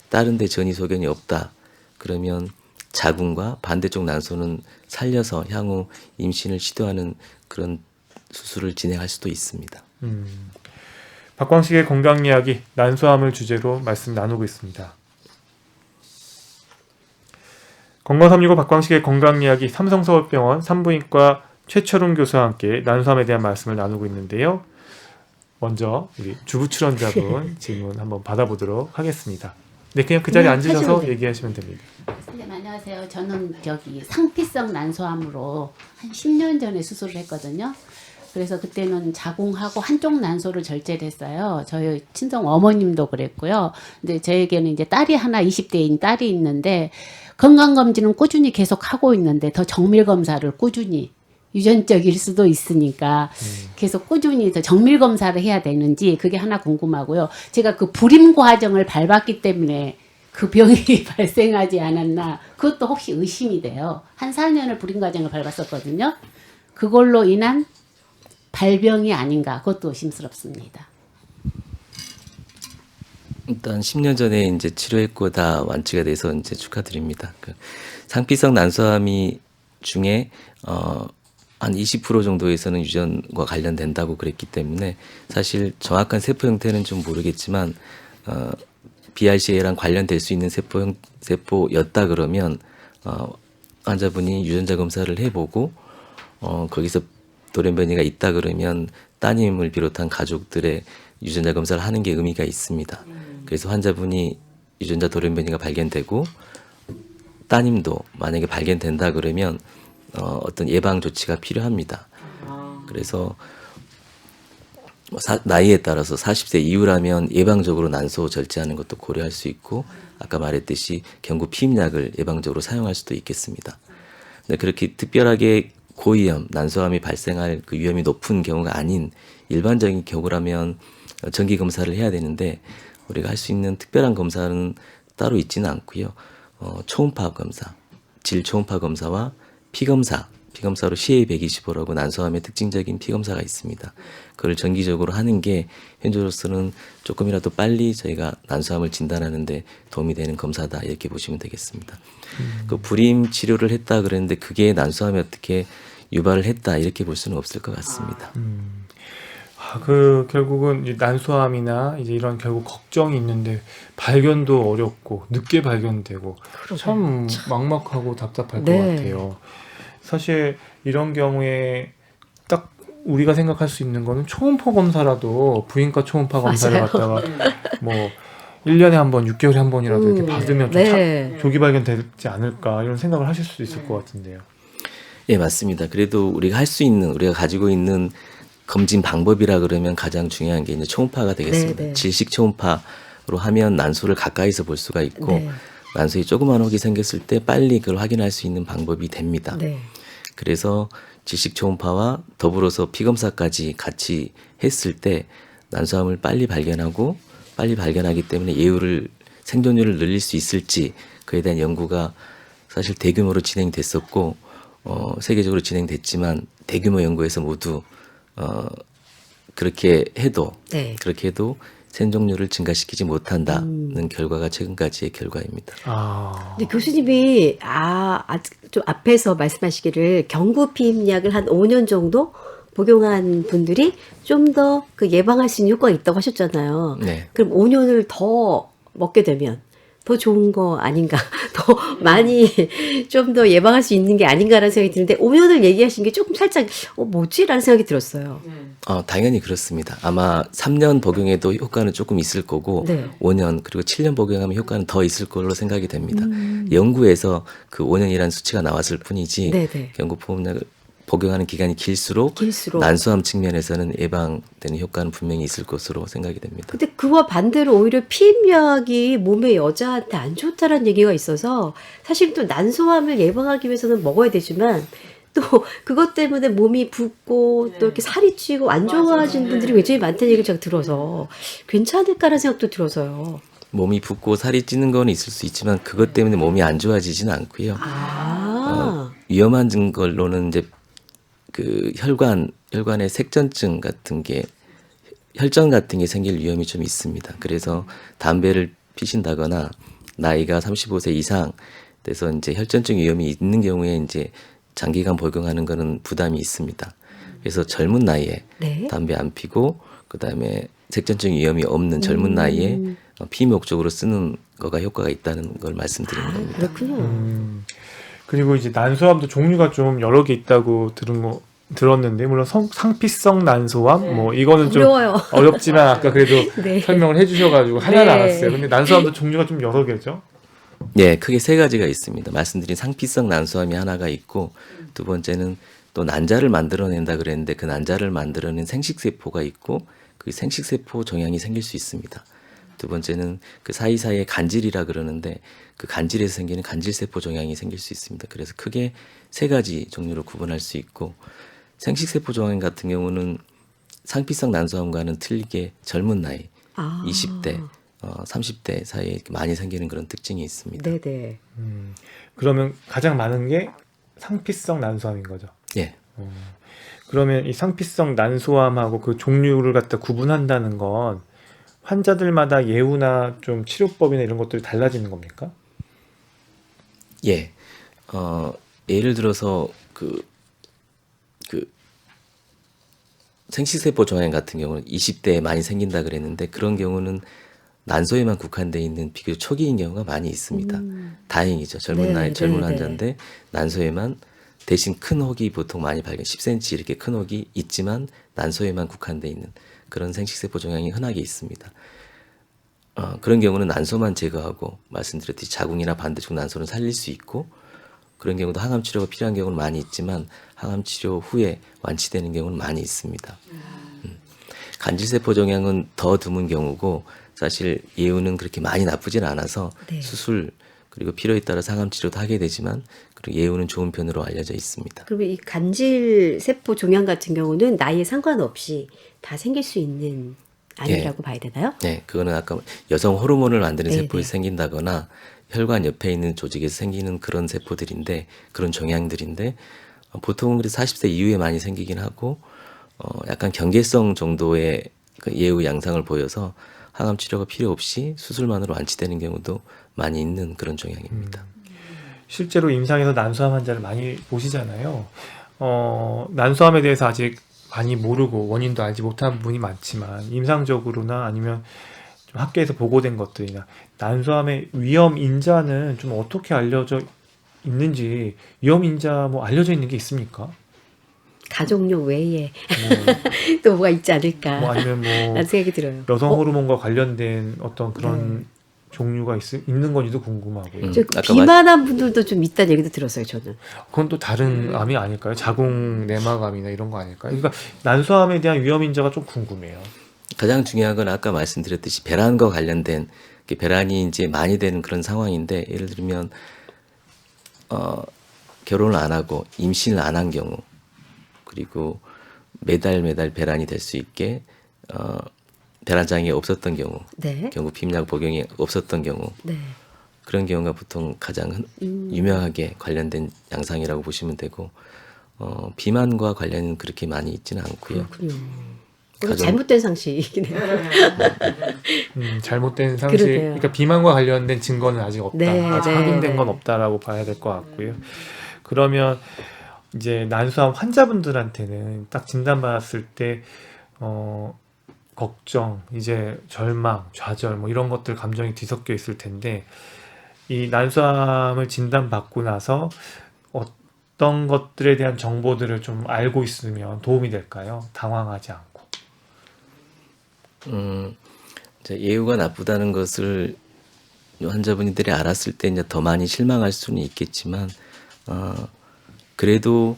다른 데 전이 소견이 없다. 그러면 자궁과 반대쪽 난소는 살려서 향후 임신을 시도하는 그런 수술을 진행할 수도 있습니다. 박광식의 건강 이야기, 난소암을 주제로 말씀 나누고 있습니다. 건강365 박광식의 건강 이야기, 삼성서울병원 산부인과 최철웅 교수와 함께 난소암에 대한 말씀을 나누고 있는데요. 먼저 우리 주부 출연자분 질문 한번 받아보도록 하겠습니다. 네, 그냥 그 자리에 앉으셔서 얘기하시면 됩니다. 선생님 안녕하세요. 저는 상피성 난소암으로 한 10년 전에 수술을 했거든요. 그래서 그때는 자궁하고 한쪽 난소를 절제를 했어요. 저희 친정 어머님도 그랬고요. 근데 저에게는 이제 딸이 하나 20대인 딸이 있는데 건강검진은 꾸준히 계속 하고 있는데 더 정밀검사를 꾸준히 유전적일 수도 있으니까 계속 꾸준히 더 정밀검사를 해야 되는지 그게 하나 궁금하고요. 제가 그 불임 과정을 밟았기 때문에 그 병이 발생하지 않았나 그것도 혹시 의심이 돼요. 한 4년을 불임 과정을 밟았었거든요. 그걸로 인한 발병이 아닌가 그것도 의심스럽습니다. 일단 10년 전에 이제 치료했고 다 완치가 돼서 이제 축하드립니다. 그 상피성 난소암이 중에 한 20% 정도에서는 유전과 관련된다고 그랬기 때문에 사실 정확한 세포 형태는 좀 모르겠지만 BRCA랑 관련될 수 있는 세포였다 그러면 환자분이 유전자 검사를 해보고 거기서 돌연변이가 있다 그러면 따님을 비롯한 가족들의 유전자 검사를 하는 게 의미가 있습니다. 그래서 환자분이 유전자 돌연변이가 발견되고 따님도 만약에 발견된다 그러면 어떤 예방 조치가 필요합니다. 그래서 나이에 따라서 40세 이후라면 예방적으로 난소 절제하는 것도 고려할 수 있고 아까 말했듯이 경구 피임약을 예방적으로 사용할 수도 있겠습니다. 근데 그렇게 특별하게 고위험, 난소암이 발생할 그 위험이 높은 경우가 아닌 일반적인 경우라면 정기 검사를 해야 되는데 우리가 할 수 있는 특별한 검사는 따로 있지는 않고요. 초음파 검사, 질 초음파 검사와 피검사로 CA125라고 난소암의 특징적인 피검사가 있습니다. 그걸 정기적으로 하는 게 현재로서는 조금이라도 빨리 저희가 난소암을 진단하는데 도움이 되는 검사다 이렇게 보시면 되겠습니다. 그 불임 치료를 했다 그랬는데 그게 난소암에 어떻게 유발을 했다 이렇게 볼 수는 없을 것 같습니다. 결국은 이제 난소암이나 이제 이런 결국 걱정이 있는데 발견도 어렵고 늦게 발견되고 참 막막하고 답답할 것 네. 같아요. 사실 이런 경우에 딱 우리가 생각할 수 있는 거는 초음파 검사라도 부인과 초음파 검사를 맞아요. 갖다가 뭐 1년에 한 번, 6개월에 한 번이라도 이렇게 받으면 좀 네. 조기 발견되지 않을까 이런 생각을 하실 수도 있을 것 같은데요. 예, 맞습니다. 그래도 우리가 할 수 있는 우리가 가지고 있는 검진 방법이라 그러면 가장 중요한 게 이제 초음파가 되겠습니다. 네, 네. 질식 초음파로 하면 난소를 가까이서 볼 수가 있고 네. 난소에 조그만 혹이 생겼을 때 빨리 그걸 확인할 수 있는 방법이 됩니다. 네. 그래서 질식 초음파와 더불어서 피검사까지 같이 했을 때 난소암을 빨리 발견하기 때문에 생존율을 늘릴 수 있을지 그에 대한 연구가 사실 대규모로 진행됐었고 세계적으로 진행됐지만 대규모 연구에서 모두 그렇게 해도 생존율을 증가시키지 못한다는 결과가 최근까지의 결과입니다. 근데 교수님이 좀 앞에서 말씀하시기를 경구 피임약을 한 5년 정도 복용한 분들이 좀 더 그 예방할 수 있는 효과가 있다고 하셨잖아요. 네. 그럼 5년을 더 먹게 되면 더 좋은 거 아닌가? 더 많이 좀 더 예방할 수 있는 게 아닌가라는 생각이 드는데 5년을 얘기하신 게 조금 살짝 뭐지라는 생각이 들었어요. 당연히 그렇습니다. 아마 3년 복용해도 효과는 조금 있을 거고 네. 5년 그리고 7년 복용하면 효과는 더 있을 걸로 생각이 됩니다. 연구에서 그 5년이라는 수치가 나왔을 뿐이지 네네. 경구 피임약을 복용하는 기간이 길수록 난소암 측면에서는 예방되는 효과는 분명히 있을 것으로 생각이 됩니다. 근데 그와 반대로 오히려 피임약이 몸에 여자한테 안 좋다라는 얘기가 있어서 사실 또 난소암을 예방하기 위해서는 먹어야 되지만 또 그것 때문에 몸이 붓고 또 이렇게 살이 찌고 안 좋아지는 분들이 굉장히 많다는 얘기를 제가 들어서 괜찮을까라는 생각도 들어서요. 몸이 붓고 살이 찌는 건 있을 수 있지만 그것 때문에 몸이 안 좋아지지는 않고요. 위험한 걸로는 이제 그 혈관의 색전증 같은 게 혈전 같은 게 생길 위험이 좀 있습니다. 그래서 담배를 피신다거나 나이가 35세 이상 돼서 이제 혈전증 위험이 있는 경우에 이제 장기간 복용하는 거는 부담이 있습니다. 그래서 젊은 나이에 네. 담배 안 피고 그다음에 색전증 위험이 없는 젊은 나이에 피임 목적으로 쓰는 거가 효과가 있다는 걸 말씀드리는 겁니다. 그렇군요. 그리고 이제 난소암도 종류가 좀 여러 개 있다고 들었는데 물론 상피성 난소암 뭐 이거는 좀 어려워요. 어렵지만 아까 그래도 네. 설명을 해주셔가지고 하나는 네. 알았어요. 근데 난소암도 종류가 좀 여러 개죠? 네, 크게 세 가지가 있습니다. 말씀드린 상피성 난소암이 하나가 있고 두 번째는 또 난자를 만들어낸다 그랬는데 그 난자를 만들어낸 생식세포가 있고 그 생식세포 종양이 생길 수 있습니다. 두 번째는 그 사이사이에 간질이라 그러는데 그 간질에서 생기는 간질세포 종양이 생길 수 있습니다. 그래서 크게 세 가지 종류로 구분할 수 있고 생식세포 종양 같은 경우는 상피성 난소암과는 틀리게 젊은 나이 20대, 30대 사이에 이렇게 많이 생기는 그런 특징이 있습니다. 네네. 그러면 가장 많은 게 상피성 난소암인 거죠? 예. 그러면 이 상피성 난소암하고 그 종류를 갖다 구분한다는 건 환자들마다 예후나 좀 치료법이나 이런 것들이 달라지는 겁니까? 예. 예를 들어서 그 생식세포 종양 같은 경우는 20대에 많이 생긴다 그랬는데 그런 경우는 난소에만 국한되어 있는 비교적 초기인 경우가 많이 있습니다. 다행이죠. 젊은 네, 나이 젊은 네, 환자인데 난소에만 대신 큰 혹이 보통 많이 발견, 10cm 이렇게 큰 혹이 있지만 난소에만 국한돼 있는 그런 생식세포 종양이 흔하게 있습니다. 그런 경우는 난소만 제거하고 말씀드렸듯이 자궁이나 반대쪽 난소는 살릴 수 있고, 그런 경우도 항암 치료가 필요한 경우는 많이 있지만 항암 치료 후에 완치되는 경우는 많이 있습니다. 간질세포 종양은 더 드문 경우고 사실 예후는 그렇게 많이 나쁘진 않아서 네. 수술 그리고 필요에 따라 항암 치료도 하게 되지만 그리고 예후는 좋은 편으로 알려져 있습니다. 그러면 이 간질 세포 종양 같은 경우는 나이에 상관없이 다 생길 수 있는 암이라고 봐야 되나요? 네, 그거는 아까 여성 호르몬을 만드는 네, 세포에서 네. 생긴다거나 혈관 옆에 있는 조직에서 생기는 그런 세포들인데, 그런 종양들인데 보통은 그래서 40세 이후에 많이 생기긴 하고 약간 경계성 정도의 그 예후 양상을 보여서 항암 치료가 필요 없이 수술만으로 완치되는 경우도 많이 있는 그런 종양입니다. 실제로 임상에서 난소암 환자를 많이 보시잖아요. 난소암에 대해서 아직 많이 모르고 원인도 알지 못한 부분이 많지만 임상적으로나 아니면 좀 학계에서 보고된 것들이나 난소암의 위험 인자는 좀 어떻게 알려져 있는지, 위험 인자 뭐 알려져 있는 게 있습니까? 가족용 외에 뭐, 또 뭐가 있지 않을까 뭐 아니면 뭐 라는 생각이 들어요. 여성 호르몬과 관련된 어떤 그런 종류가 있는 건지도 궁금하고요. 저 아까 비만한 분들도 좀 있다는 얘기도 들었어요, 저는. 그건 또 다른 암이 아닐까요? 자궁 내막암이나 이런 거 아닐까요? 그러니까 난소암에 대한 위험 인자가 좀 궁금해요. 가장 중요한 건 아까 말씀드렸듯이 배란과 관련된, 배란이 이제 많이 되는 그런 상황인데, 예를 들면 결혼을 안 하고 임신을 안 한 경우, 그리고 매달 배란이 될 수 있게 배란장애 없었던 경우, 네. 경구 비임약 복용이 없었던 경우, 네. 그런 경우가 보통 가장 유명하게 관련된 양상이라고 보시면 되고, 비만과 관련은 그렇게 많이 있지는 않고요. 그렇군요. 그건 가정- 잘못된 상식이네요. 잘못된 상식, 그러게요. 그러니까 비만과 관련된 증거는 아직 없다. 네, 아직 네, 확인된 네. 건 없다라고 봐야 될 것 같고요. 그러면 이제 난소암 환자분들한테는 딱 진단받았을 때 걱정, 이제 절망, 좌절 뭐 이런 것들 감정이 뒤섞여 있을 텐데, 이 난소암을 진단받고 나서 어떤 것들에 대한 정보들을 좀 알고 있으면 도움이 될까요? 당황하지 않고. 이제 예후가 나쁘다는 것을 환자분들이 알았을 때 이제 더 많이 실망할 수는 있겠지만, 그래도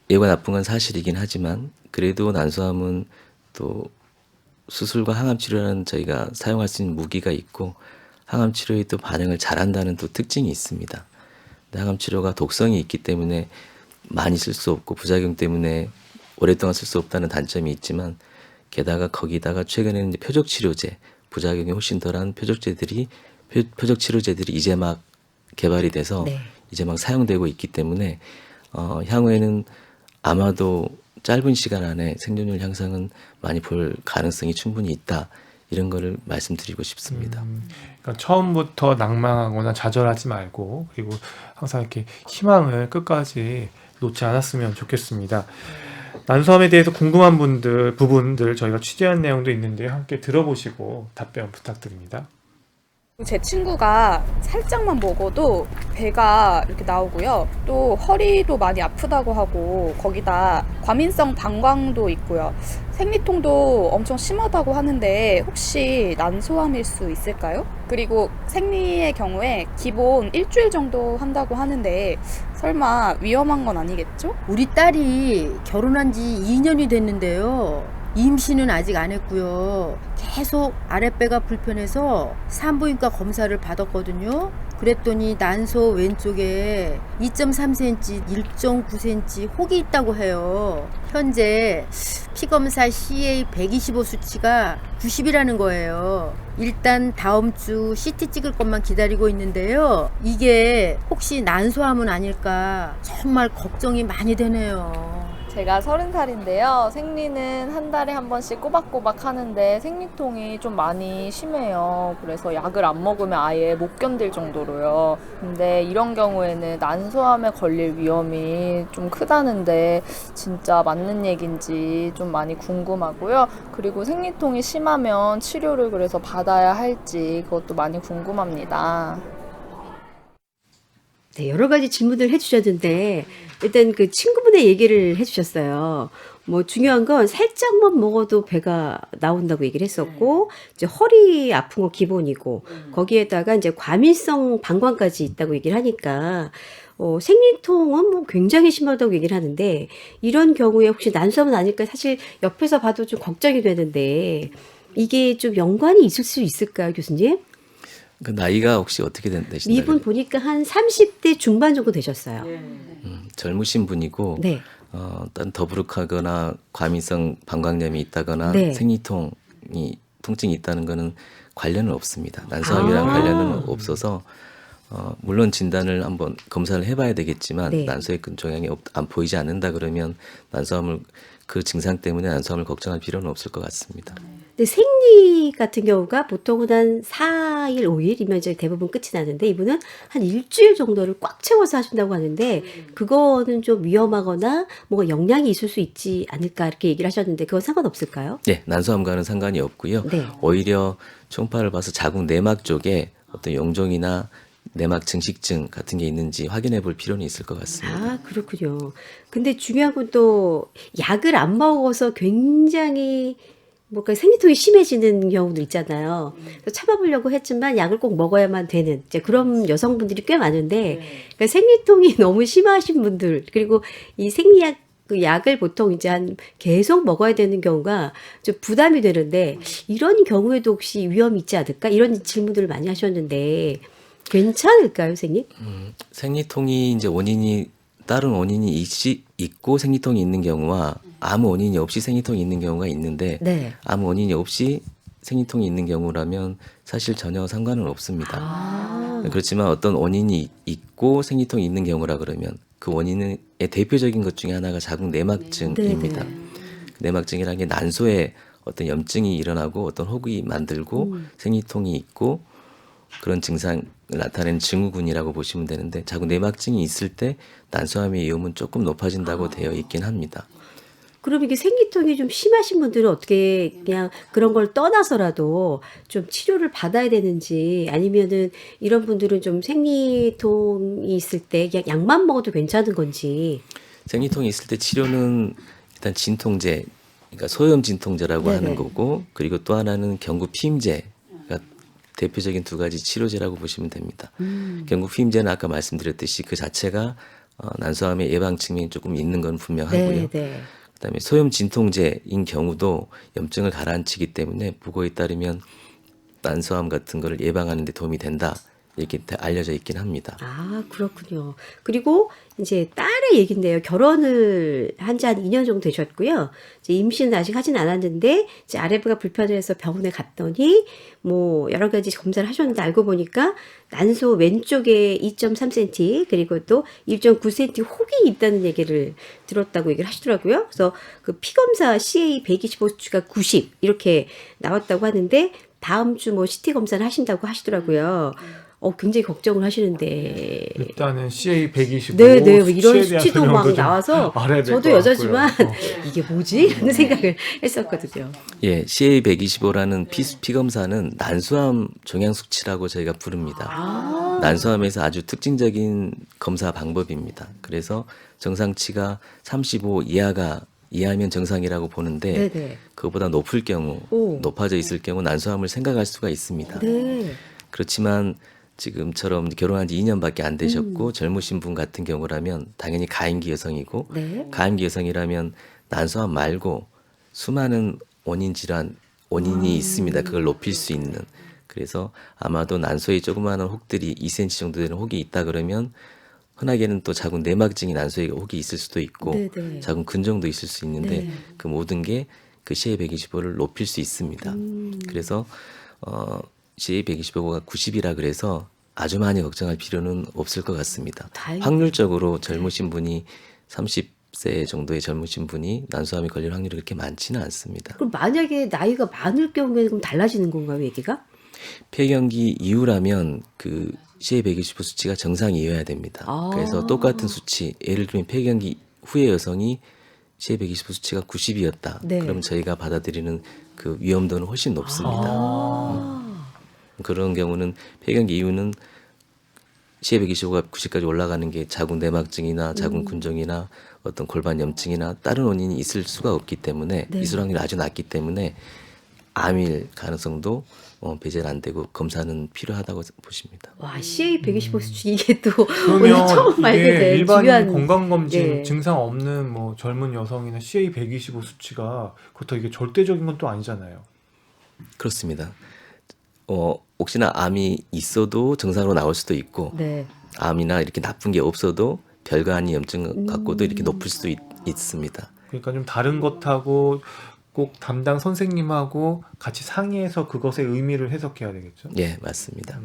예후가 나쁜 건 사실이긴 하지만, 그래도 난소암은 또 수술과 항암 치료라는 저희가 사용할 수 있는 무기가 있고, 항암 치료에 또 반응을 잘한다는 또 특징이 있습니다. 근데 항암 치료가 독성이 있기 때문에 많이 쓸 수 없고 부작용 때문에 오랫동안 쓸 수 없다는 단점이 있지만, 게다가 거기다가 최근에는 이제 표적 치료제, 부작용이 훨씬 덜한 표적 치료제들이 이제 막 개발이 돼서 네. 이제 막 사용되고 있기 때문에 향후에는 아마도 짧은 시간 안에 생존율 향상은 많이 볼 가능성이 충분히 있다, 이런 거를 말씀드리고 싶습니다. 그러니까 처음부터 낭망하거나 좌절하지 말고, 그리고 항상 이렇게 희망을 끝까지 놓지 않았으면 좋겠습니다. 난소암에 대해서 궁금한 부분들 저희가 취재한 내용도 있는데 함께 들어보시고 답변 부탁드립니다. 제 친구가 살짝만 먹어도 배가 이렇게 나오고요. 또 허리도 많이 아프다고 하고, 거기다 과민성 방광도 있고요. 생리통도 엄청 심하다고 하는데 혹시 난소암일 수 있을까요? 그리고 생리의 경우에 기본 일주일 정도 한다고 하는데 설마 위험한 건 아니겠죠? 우리 딸이 결혼한 지 2년이 됐는데요. 임신은 아직 안 했고요. 계속 아랫배가 불편해서 산부인과 검사를 받았거든요. 그랬더니 난소 왼쪽에 2.3cm, 1.9cm 혹이 있다고 해요. 현재 피검사 CA125 수치가 90이라는 거예요. 일단 다음 주 CT 찍을 것만 기다리고 있는데요. 이게 혹시 난소암은 아닐까 정말 걱정이 많이 되네요. 제가 30살인데요. 생리는 한 달에 한 번씩 꼬박꼬박 하는데 생리통이 좀 많이 심해요. 그래서 약을 안 먹으면 아예 못 견딜 정도로요. 근데 이런 경우에는 난소암에 걸릴 위험이 좀 크다는데 진짜 맞는 얘기인지 좀 많이 궁금하고요. 그리고 생리통이 심하면 치료를 그래서 받아야 할지 그것도 많이 궁금합니다. 네, 여러 가지 질문을 해주셨는데 일단 그 친구분의 얘기를 해주셨어요. 뭐 중요한 건 살짝만 먹어도 배가 나온다고 얘기를 했었고 이제 허리 아픈 거 기본이고 거기에다가 이제 과민성 방광까지 있다고 얘기를 하니까 생리통은 뭐 굉장히 심하다고 얘기를 하는데 이런 경우에 혹시 난소암은 아닐까 사실 옆에서 봐도 좀 걱정이 되는데 이게 좀 연관이 있을 수 있을까요, 교수님? 그 나이가 혹시 어떻게 되시나요? 이분 보니까 한 30대 중반 정도 되셨어요. 젊으신 분이고 네. 어떤 더부룩하거나 과민성 방광염이 있다거나 네. 생리통이 통증이 있다는 거는 관련은 없습니다. 난소암이랑 관련은 없어서 물론 진단을 한번 검사를 해봐야 되겠지만 네. 난소에 큰 종양이 안 보이지 않는다 그러면 난소암을 그 증상 때문에 난소암을 걱정할 필요는 없을 것 같습니다. 근데 생리 같은 경우가 보통은 한 4일, 5일이면 이제 대부분 끝이 나는데 이분은 한 일주일 정도를 꽉 채워서 하신다고 하는데 그거는 좀 위험하거나 뭔가 영향이 있을 수 있지 않을까 이렇게 얘기를 하셨는데 그건 상관없을까요? 네, 난소암과는 상관이 없고요. 네. 오히려 초음파를 봐서 자궁 내막 쪽에 어떤 용종이나 내막 증식증 같은 게 있는지 확인해 볼 필요는 있을 것 같습니다. 아, 그렇군요. 근데 중요한 건 또 약을 안 먹어서 굉장히 뭔가 생리통이 심해지는 경우도 있잖아요. 그래서 참아보려고 했지만 약을 꼭 먹어야만 되는 이제 그런 여성분들이 꽤 많은데 그러니까 생리통이 너무 심하신 분들 그리고 이 생리약 그 약을 보통 이제 한 계속 먹어야 되는 경우가 좀 부담이 되는데 이런 경우에도 혹시 위험이 있지 않을까 이런 질문들을 많이 하셨는데 괜찮을까요, 선생님? 생리통이 이제 다른 원인이 있고 생리통이 있는 경우와 아무 원인이 없이 생리통이 있는 경우가 있는데 네. 아무 원인이 없이 생리통이 있는 경우라면 사실 전혀 상관은 없습니다. 아. 그렇지만 어떤 원인이 있고 생리통이 있는 경우라 그러면 그 원인의 대표적인 것 중에 하나가 자궁 내막증입니다. 네, 네. 내막증이라는 게 난소에 어떤 염증이 일어나고 어떤 혹이 만들고 생리통이 있고 그런 증상을 나타내는 증후군이라고 보시면 되는데 자궁 내막증이 있을 때 난소암의 위험은 조금 높아진다고 되어 있긴 합니다. 그럼 이게 생리통이 좀 심하신 분들은 어떻게 그냥 그런 걸 떠나서라도 좀 치료를 받아야 되는지 아니면은 이런 분들은 좀 생리통이 있을 때 그냥 약만 먹어도 괜찮은 건지. 생리통이 있을 때 치료는 일단 진통제, 그러니까 소염 진통제라고 네네. 하는 거고 그리고 또 하나는 경구 피임제가 대표적인 두 가지 치료제라고 보시면 됩니다. 경구 피임제는 아까 말씀드렸듯이 그 자체가 난소암의 예방 측면이 조금 있는 건 분명하고요. 네, 네. 그다음에 소염 진통제인 경우도 염증을 가라앉히기 때문에 보고에 따르면 난소암 같은 거를 예방하는 데 도움이 된다. 이렇게 알려져 있긴 합니다. 아, 그렇군요. 그리고 이제 딸의 얘긴데요. 결혼을 한 지 한 2년 정도 되셨고요. 이제 임신은 아직 하진 않았는데 이제 아랫배가 불편해서 병원에 갔더니 뭐 여러 가지 검사를 하셨는데 알고 보니까 난소 왼쪽에 2.3cm 그리고 또 1.9cm 혹이 있다는 얘기를 들었다고 얘기를 하시더라고요. 그래서 그 피검사 CA 125 수치가 90 이렇게 나왔다고 하는데 다음 주 뭐 CT 검사를 하신다고 하시더라고요. 굉장히 걱정을 하시는데. 일단은 CA 125 네, 네, 뭐 이런 수치에 대한 수치도 막 설명도 좀 나와서 알아야 될 저도 것 여자지만 같고요. 이게 뭐지? 라는 생각을 했었거든요. 예, CA125라는 피검사는 난소암 종양 수치라고 저희가 부릅니다. 난소암에서 아주 특징적인 검사 방법입니다. 그래서 정상치가 35 이하면 정상이라고 보는데 네네. 그거보다 높을 경우, 오. 높아져 있을 경우 난소암을 생각할 수가 있습니다. 네. 그렇지만 지금처럼 결혼한 지 2년밖에 안 되셨고 젊으신 분 같은 경우라면 당연히 가임기 여성이고 네. 가임기 여성이라면 난소암 말고 수많은 원인이 있습니다. 그걸 높일 수 있는. 그래서 아마도 난소에 조그마한 혹들이 2cm 정도 되는 혹이 있다 그러면 흔하게는 또 자궁 내막증이 난소에 혹이 있을 수도 있고 네네. 자궁 근종도 있을 수 있는데 네. 그 모든 게 그 CA125를 높일 수 있습니다. 그래서 CA125가 90이라 그래서 아주 많이 걱정할 필요는 없을 것 같습니다. 다행이네요. 확률적으로 젊으신 분이 30세 정도의 젊으신 분이 난소암에 걸릴 확률이 그렇게 많지는 않습니다. 그럼 만약에 나이가 많을 경우에는 그럼 달라지는 건가요, 얘기가? 폐경기 이후라면 그 CA125 수치가 정상이어야 됩니다. 아. 그래서 똑같은 수치, 예를 들면 폐경기 후의 여성이 CA125 수치가 90이었다. 네. 그러면 저희가 받아들이는 그 위험도는 훨씬 높습니다. 아. 그런 경우는 폐경기 이후는 CA125가 90까지 올라가는 게 자궁 내막증이나 자궁 근종이나 어떤 골반 염증이나 다른 원인이 있을 수가 없기 때문에 네. 있을 확률이 아주 낮기 때문에 암일 가능성도 배제는 안 되고 검사는 필요하다고 보십니다. 와, CA 125 수치 이게 또 오늘 그러면 처음 알게 이게 된 일반 중요한 건강검진 예. 증상 없는 뭐 젊은 여성이나 CA 125 수치가 그렇다고 이게 절대적인 건 또 아니잖아요. 그렇습니다. 혹시나 암이 있어도 정상으로 나올 수도 있고 네. 암이나 이렇게 나쁜 게 없어도 별거 아닌 염증 갖고도 이렇게 높을 수도 있습니다. 그러니까 좀 다른 것하고 꼭 담당 선생님하고 같이 상의해서 그것의 의미를 해석해야 되겠죠. 예, 맞습니다.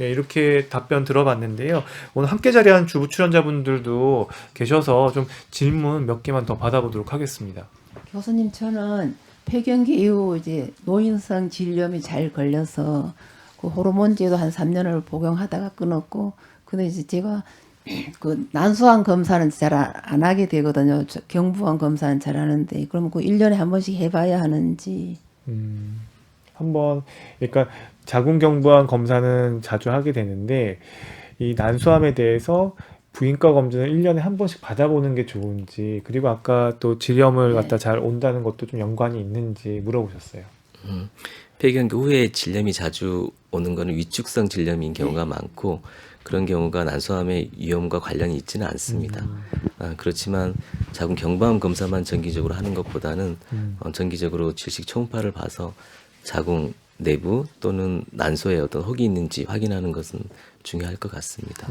예, 이렇게 답변 들어봤는데요. 오늘 함께 자리한 주부 출연자분들도 계셔서 좀 질문 몇 개만 더 받아보도록 하겠습니다. 교수님, 저는 폐경기 이후 이제 노인성 질염이 잘 걸려서 그 호르몬제도 한 3년을 복용하다가 끊었고, 근데 이제 제가 그 난소암 검사는 잘 안 하게 되거든요. 경부암 검사는 잘 하는데, 그럼 그 1년에 한 번씩 해봐야 하는지. 한번 그러니까 자궁경부암 검사는 자주 하게 되는데 이 난소암에 대해서 부인과 검진을 1년에 한 번씩 받아보는 게 좋은지, 그리고 아까 또 질염을 갖다 잘 온다는 것도 좀 연관이 있는지 물어보셨어요. 폐경기 후에 질염이 자주 오는 것은 위축성 질염인 경우가 많고 그런 경우가 난소암의 위험과 관련이 있지는 않습니다. 그렇지만 자궁 경부암 검사만 정기적으로 하는 것보다는 정기적으로 질식 초음파를 봐서 자궁 내부 또는 난소에 어떤 혹이 있는지 확인하는 것은 중요할 것 같습니다.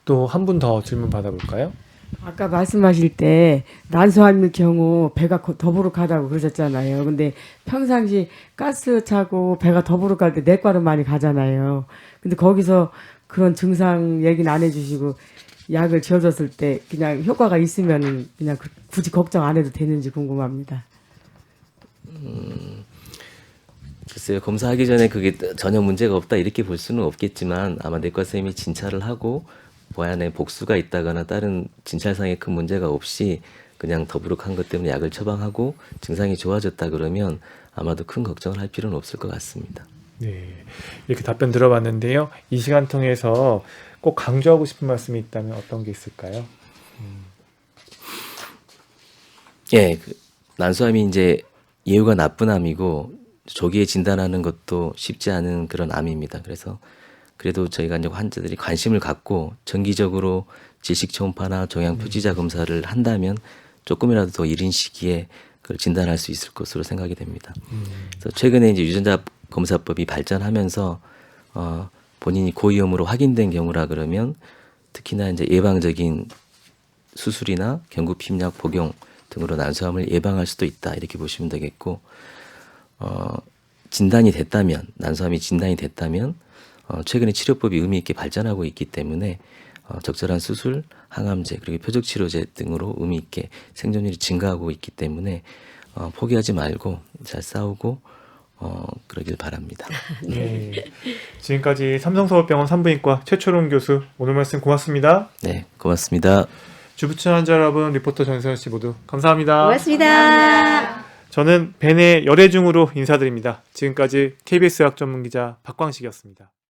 또 한 분 더 질문 받아볼까요? 아까 말씀하실 때 난소암일 경우 배가 더부룩하다고 그러셨잖아요. 근데 평상시 가스 차고 배가 더부룩할 때 내과로 많이 가잖아요. 근데 거기서 그런 증상 얘기는 안 해주시고 약을 지어줬을 때 그냥 효과가 있으면 그냥 굳이 걱정 안 해도 되는지 궁금합니다. 글쎄요, 검사하기 전에 그게 전혀 문제가 없다 이렇게 볼 수는 없겠지만 아마 내과 선생님이 진찰을 하고 보안에 복수가 있다거나 다른 진찰상에 큰 문제가 없이 그냥 더부룩한 것 때문에 약을 처방하고 증상이 좋아졌다 그러면 아마도 큰 걱정을 할 필요는 없을 것 같습니다. 네, 이렇게 답변 들어봤는데요. 이 시간 통해서 꼭 강조하고 싶은 말씀이 있다면 어떤 게 있을까요? 예, 난소암이 이제 예후가 나쁜 암이고 조기에 진단하는 것도 쉽지 않은 그런 암입니다. 그래서 그래도 저희가 이제 환자들이 관심을 갖고 정기적으로 질식 초음파나 종양 표지자 검사를 한다면 조금이라도 더 이른 시기에 그걸 진단할 수 있을 것으로 생각이 됩니다. 그래서 최근에 이제 유전자 검사법이 발전하면서 본인이 고위험으로 확인된 경우라 그러면 특히나 이제 예방적인 수술이나 경구 피임약 복용 등으로 난소암을 예방할 수도 있다 이렇게 보시면 되겠고, 진단이 됐다면 난소암이 진단이 됐다면 최근에 치료법이 의미 있게 발전하고 있기 때문에 적절한 수술, 항암제 그리고 표적 치료제 등으로 의미 있게 생존율이 증가하고 있기 때문에 포기하지 말고 잘 싸우고 그러길 바랍니다. 네. 지금까지 삼성서울병원 산부인과 최초롱 교수, 오늘 말씀 고맙습니다. 네, 고맙습니다. 주부촌 환자 여러분, 리포터 정세현 씨 모두 감사합니다. 고맙습니다. 저는 벤의 열애중으로 인사드립니다. 지금까지 KBS 의학 전문 기자 박광식이었습니다.